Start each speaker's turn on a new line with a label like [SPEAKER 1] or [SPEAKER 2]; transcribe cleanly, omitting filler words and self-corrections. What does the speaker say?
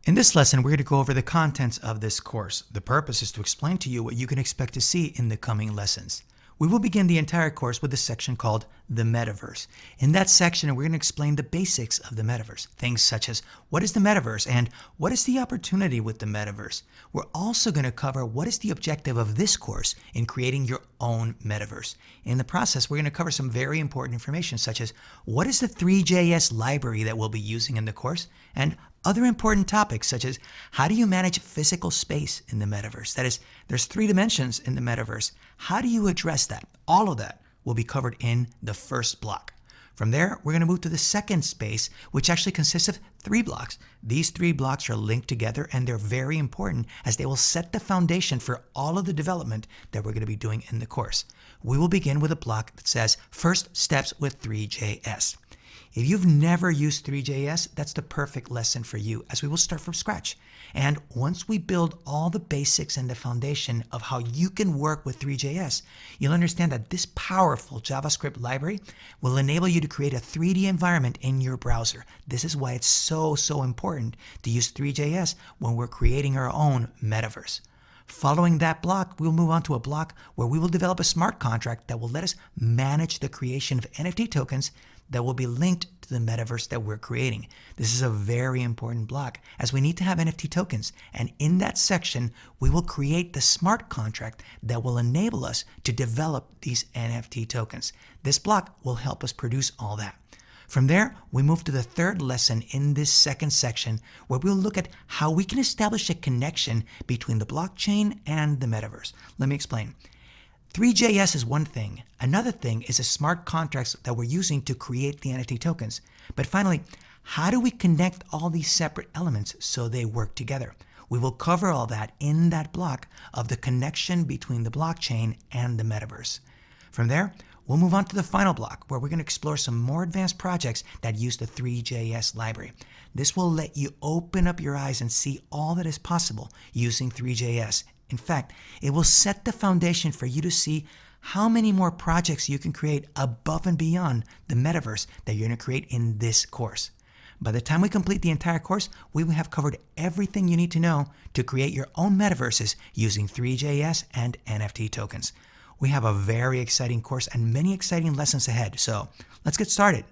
[SPEAKER 1] In this lesson, we're going to go over the contents of this course. The purpose is to explain to you what you can expect to see in the coming lessons. We will begin the entire course with a section called the Metaverse. In that section, we're going to explain the basics of the Metaverse. Things such as what is the Metaverse and what is the opportunity with the Metaverse. We're also going to cover what is the objective of this course in creating your own Metaverse. In the process, we're going to cover some very important information such as what is the Three.js library that we'll be using in the course, and other important topics such as how do you manage physical space in the metaverse? That is, there's 3 dimensions in the metaverse. How do you address that? All of that will be covered in the first block. From there, we're going to move to the second space, which actually consists of 3 blocks. These 3 blocks are linked together and they're very important as they will set the foundation for all of the development that we're going to be doing in the course. We will begin with a block that says First Steps with Three.js. If you've never used Three.js, that's the perfect lesson for you as we will start from scratch. And once we build all the basics and the foundation of how you can work with Three.js, you'll understand that this powerful JavaScript library will enable you to create a 3D environment in your browser. This is why it's so important to use Three.js when we're creating our own metaverse. Following that block, we'll move on to a block where we will develop a smart contract that will let us manage the creation of NFT tokens that will be linked to the metaverse that we're creating. This is a very important block as we need to have NFT tokens. And in that section, we will create the smart contract that will enable us to develop these NFT tokens. This block will help us produce all that. From there, we move to the third lesson in this second section where we'll look at how we can establish a connection between the blockchain and the metaverse. Let me explain. Three.js is one thing. Another thing is the smart contracts that we're using to create the NFT tokens. But finally, how do we connect all these separate elements so they work together? We will cover all that in that block of the connection between the blockchain and the metaverse. From there, we'll move on to the final block where we're going to explore some more advanced projects that use the Three.js library. This will let you open up your eyes and see all that is possible using Three.js. In fact, it will set the foundation for you to see how many more projects you can create above and beyond the metaverse that you're going to create in this course. By the time we complete the entire course, we will have covered everything you need to know to create your own metaverses using Three.js and NFT tokens. We have a very exciting course and many exciting lessons ahead, so let's get started.